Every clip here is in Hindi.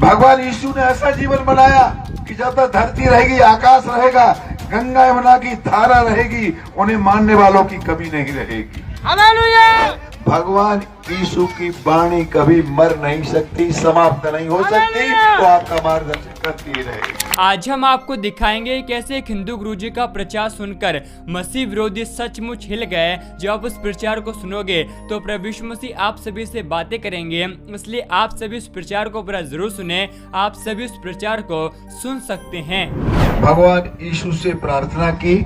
भगवान यीशु ने ऐसा जीवन बनाया कि जब तक धरती रहेगी, आकाश रहेगा, गंगा यमुना की धारा रहेगी, उन्हें मानने वालों की कमी नहीं रहेगी। हालेलुया। भगवान यीशु की वाणी कभी मर नहीं सकती, समाप्त नहीं हो सकती, वो आपका मार्गदर्शन करती रहेगी। आज हम आपको दिखाएंगे कैसे एक हिंदू गुरुजी का प्रचार सुनकर मसीह विरोधी सचमुच हिल गए। जब आप उस प्रचार को सुनोगे तो प्रभु यीशु मसीह आप सभी से बातें करेंगे, इसलिए आप सभी उस प्रचार को पूरा जरूर सुने। आप सभी उस प्रचार को सुन सकते हैं। भगवान यीशु से प्रार्थना की।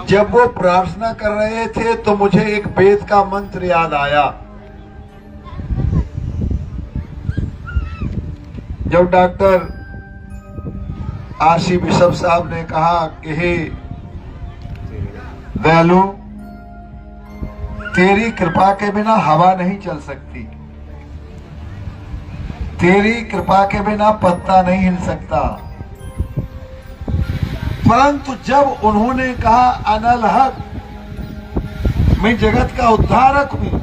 जब वो प्रार्थना कर रहे थे तो मुझे एक वेद का मंत्र याद आया। जब डॉक्टर आशी बिशप साहब ने कहा कि हे दयालु, तेरी कृपा के बिना हवा नहीं चल सकती, तेरी कृपा के बिना पत्ता नहीं हिल सकता। परंतु जब उन्होंने कहा अनल हक, मैं जगत का उद्धारक हूं,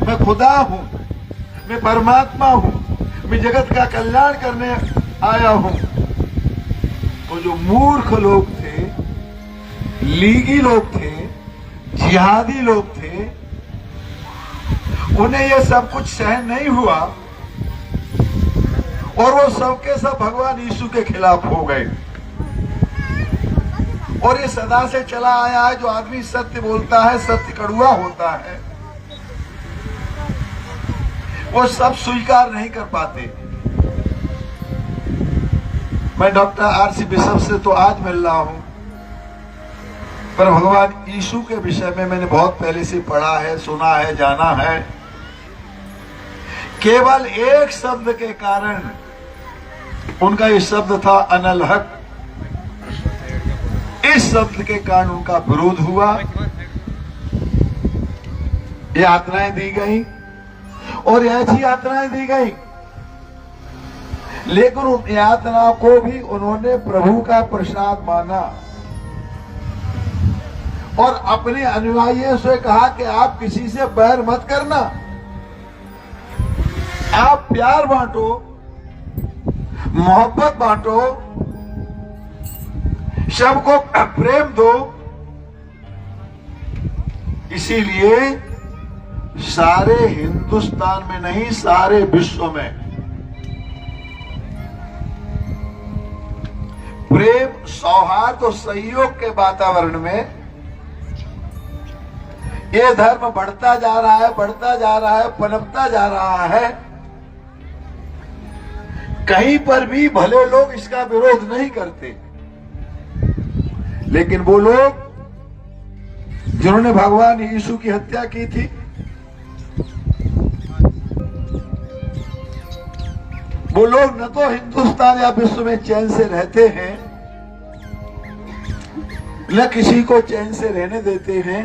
मैं खुदा हूं, मैं परमात्मा हूं, मैं जगत का कल्याण करने आया हूं, तो जो मूर्ख लोग थे, लीगी लोग थे, जिहादी लोग थे, उन्हें यह सब कुछ सहन नहीं हुआ और वो सबके सब भगवान यीशु के खिलाफ हो गए। और ये सदा से चला आया है, जो आदमी सत्य बोलता है, सत्य कड़वा होता है, वो सब स्वीकार नहीं कर पाते। मैं डॉक्टर आरसी बिशप से तो आज मिल रहा हूं, पर भगवान यीशु के विषय में मैंने बहुत पहले से पढ़ा है, सुना है, जाना है। केवल एक शब्द के कारण, उनका ये शब्द था अनल हक, इस शब्द के कारण उनका विरोध हुआ, यातनाएं दी गई और ऐसी यातनाएं दी गई, लेकिन उन यातना को भी उन्होंने प्रभु का प्रसाद माना और अपने अनुयायियों से कहा कि आप किसी से बैर मत करना, आप प्यार बांटो, मोहब्बत बांटो, सबको प्रेम दो। इसीलिए सारे हिंदुस्तान में नहीं, सारे विश्व में प्रेम, सौहार्द और सहयोग के वातावरण में ये धर्म बढ़ता जा रहा है, बढ़ता जा रहा है, पनपता जा रहा है। कहीं पर भी भले लोग इसका विरोध नहीं करते, लेकिन वो लोग जिन्होंने भगवान यीशु की हत्या की थी, वो लोग न तो हिंदुस्तान या विश्व में चैन से रहते हैं, न किसी को चैन से रहने देते हैं।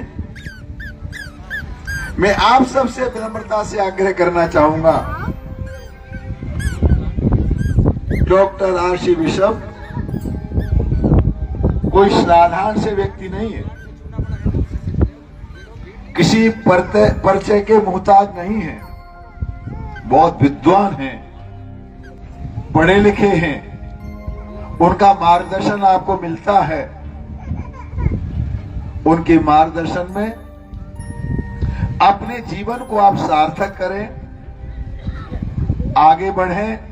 मैं आप सबसे विनम्रता से आग्रह करना चाहूंगा, डॉक्टर आरसी बिशप कोई साधारण से व्यक्ति नहीं है, किसी परिचय के मोहताज नहीं है, बहुत विद्वान हैं, पढ़े लिखे हैं, उनका मार्गदर्शन आपको मिलता है। उनके मार्गदर्शन में अपने जीवन को आप सार्थक करें, आगे बढ़ें।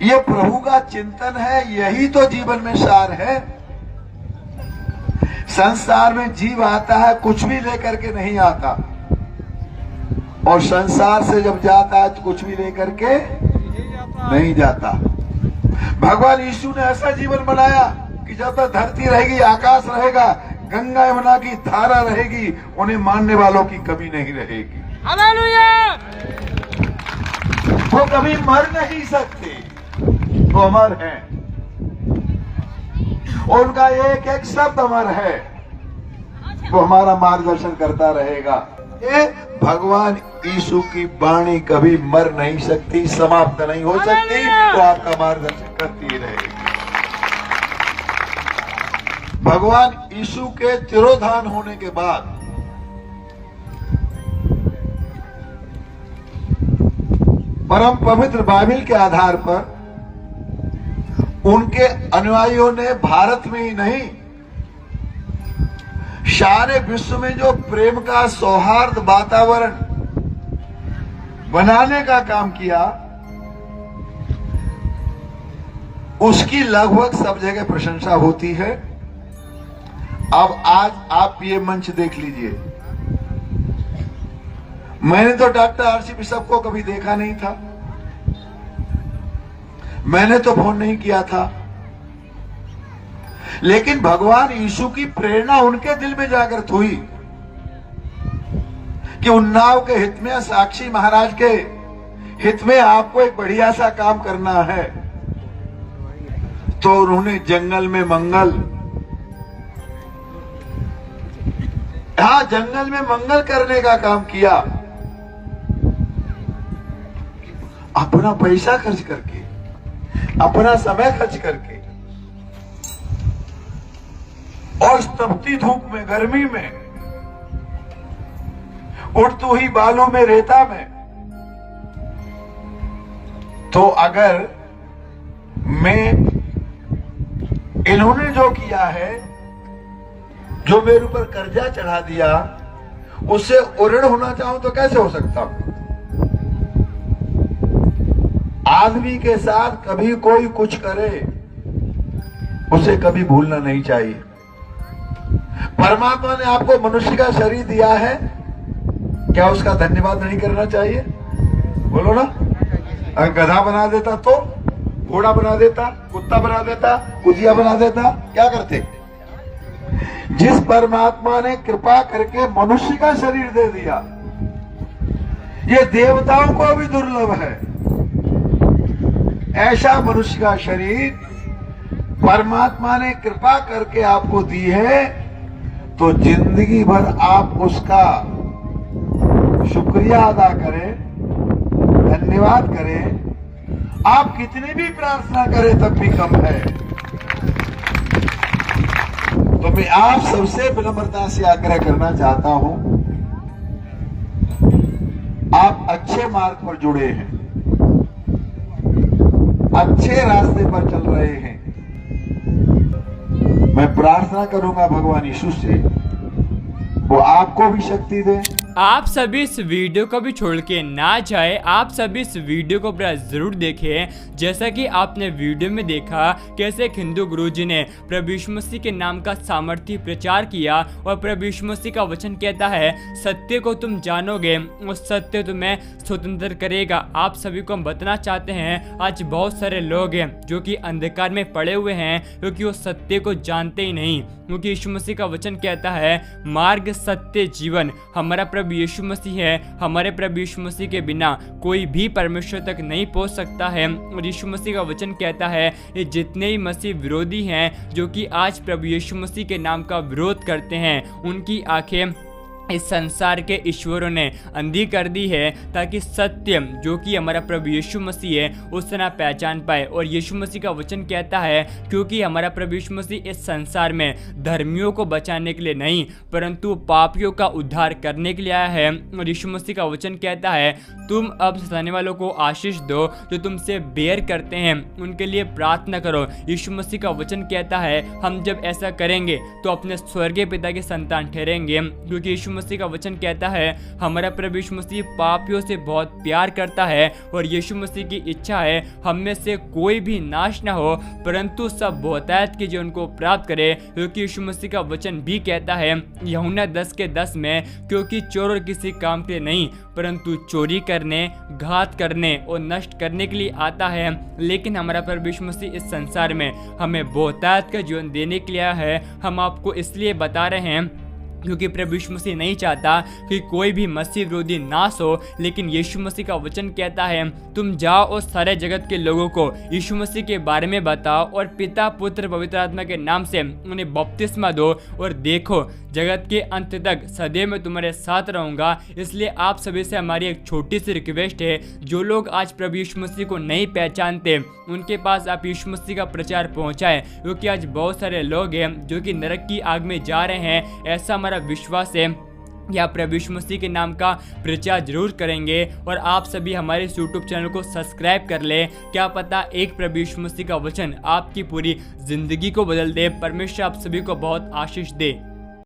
ये प्रभु का चिंतन है, यही तो जीवन में सार है। संसार में जीव आता है, कुछ भी लेकर के नहीं आता, और संसार से जब जाता है तो कुछ भी लेकर के नहीं जाता। भगवान यीशु ने ऐसा जीवन बनाया कि जब तक धरती रहेगी, आकाश रहेगा, गंगा यमुना की धारा रहेगी, उन्हें मानने वालों की कमी नहीं रहेगी। हालेलुया। वो कभी मर नहीं सकते, वो अमर हैं, और उनका एक एक शब्द अमर है, वो हमारा मार्गदर्शन करता रहेगा। ये भगवान यीशु की वाणी कभी मर नहीं सकती, समाप्त नहीं हो सकती, वो आपका मार्गदर्शन करती रहेगी। भगवान यीशु के तिरोधान होने के बाद परम पवित्र बाइबल के आधार पर उनके अनुयायियों ने भारत में ही नहीं, सारे विश्व में जो प्रेम का सौहार्द वातावरण बनाने का काम किया, उसकी लगभग सब जगह प्रशंसा होती है। अब आज आप ये मंच देख लीजिए। मैंने तो डॉक्टर आरसी बिशप को कभी देखा नहीं था, मैंने तो फोन नहीं किया था, लेकिन भगवान यीशु की प्रेरणा उनके दिल में जागृत हुई कि उन्नाव के हित में, साक्षी महाराज के हित में आपको एक बढ़िया सा काम करना है। तो उन्होंने जंगल में मंगल, जंगल में मंगल करने का काम किया, अपना पैसा खर्च करके, अपना समय खर्च करके, और तपती धूप में, गर्मी में, उड़ती हुई बालों में, रेता में। तो अगर इन्होंने जो किया है, जो मेरे ऊपर कर्जा चढ़ा दिया, उससे ऋण होना चाहूं तो कैसे हो सकता? आदमी के साथ कभी कोई कुछ करे, उसे कभी भूलना नहीं चाहिए। परमात्मा ने आपको मनुष्य का शरीर दिया है, क्या उसका धन्यवाद नहीं करना चाहिए? बोलो ना। अगर गधा बना देता तो, घोड़ा बना देता, कुत्ता बना देता, कुतिया बना देता, क्या करते? जिस परमात्मा ने कृपा करके मनुष्य का शरीर दे दिया, ये देवताओं को भी दुर्लभ है। ऐसा मनुष्य का शरीर परमात्मा ने कृपा करके आपको दी है, तो जिंदगी भर आप उसका शुक्रिया अदा करें, धन्यवाद करें। आप कितनी भी प्रार्थना करें तब भी कम है। तो मैं आप सबसे विनम्रता से आग्रह करना चाहता हूं, आप अच्छे मार्ग पर जुड़े हैं, अच्छे रास्ते पर चल रहे हैं। मैं प्रार्थना करूंगा भगवान यीशु से, वो आपको भी शक्ति दे। आप सभी इस वीडियो को भी छोड़ के ना जाए, आप सभी इस वीडियो को पूरा जरूर देखें। जैसा कि आपने वीडियो में देखा कैसे एक हिंदू गुरुजी ने प्रभु यीशु मसीह के नाम का सामर्थ्य प्रचार किया, और प्रभु यीशु मसीह का वचन कहता है सत्य को तुम जानोगे और सत्य तुम्हें स्वतंत्र करेगा। आप सभी को हम बताना चाहते हैं, आज बहुत सारे लोग हैं जो कि अंधकार में पड़े हुए हैं, क्योंकि वो सत्य को जानते ही नहीं। क्योंकि यीशु मसीह का वचन कहता है मार्ग, सत्य, जीवन हमारा प्रभु यीशु मसीह है। हमारे प्रभु यीशु मसीह के बिना कोई भी परमेश्वर तक नहीं पहुंच सकता है। और यीशु मसीह का वचन कहता है ये जितने ही मसीह विरोधी हैं, जो कि आज प्रभु यीशु मसीह के नाम का विरोध करते हैं, उनकी आंखें इस संसार के ईश्वरों ने अंधी कर दी है, ताकि सत्य जो कि हमारा प्रभु यीशु मसीह है उसे ना पहचान पाए। और यीशु मसीह का वचन कहता है क्योंकि हमारा प्रभु यीशु मसीह इस संसार में धर्मियों को बचाने के लिए नहीं, परंतु पापियों का उद्धार करने के लिए आया है। और यीशु मसीह का वचन कहता है तुम अब सताने वालों को आशीष दो, जो तुमसे बैर करते हैं उनके लिए प्रार्थना करो। यीशु मसीह का वचन कहता है हम जब ऐसा करेंगे तो अपने स्वर्गीय पिता के संतान ठहरेंगे, क्योंकि यीशु मसीह का वचन कहता है हमारा प्रभु यीशु मसीह पापियों से बहुत प्यार करता है। और यीशु मसीह की इच्छा है हम में से कोई भी नाश ना हो, परंतु सब बहुतायत के जीवन को प्राप्त करे। क्योंकि यीशु मसीह का वचन भी कहता है यूहन्ना 10:10 में, क्योंकि चोर और किसी काम के लिए नहीं, परंतु चोरी करने, घात करने और नष्ट करने के लिए आता है। लेकिन हमारा प्रभु यीशु मसीह इस संसार में हमें बहुतायत का जीवन देने के लिए आया है। हम आपको इसलिए बता रहे हैं क्योंकि प्रभु यीशु मसीह नहीं चाहता कि कोई भी मसीह विरोधी नाश हो, लेकिन यीशु मसीह का वचन कहता है तुम जाओ और सारे जगत के लोगों को यीशु मसीह के बारे में बताओ और पिता, पुत्र, पवित्र आत्मा के नाम से उन्हें बपतिस्मा दो, और देखो जगत के अंत तक सदैव मैं तुम्हारे साथ रहूंगा। इसलिए आप सभी से हमारी एक छोटी सी रिक्वेस्ट है, जो लोग आज प्रभु यीशु मसीह को नहीं पहचानते उनके पास आप यीशु मसीह का प्रचार पहुंचाएं, क्योंकि आज बहुत सारे लोग हैं जो कि नरक की आग में जा रहे हैं, ऐसा हमारा विश्वास है। या प्रभु यीशु मसीह के नाम का प्रचार जरूर करेंगे। और आप सभी हमारे इस यूट्यूब चैनल को सब्सक्राइब कर ले। क्या पता एक प्रभु यीशु मसीह का वचन आपकी पूरी जिंदगी को बदल दे। परमेश्वर आप सभी को बहुत आशीष दे।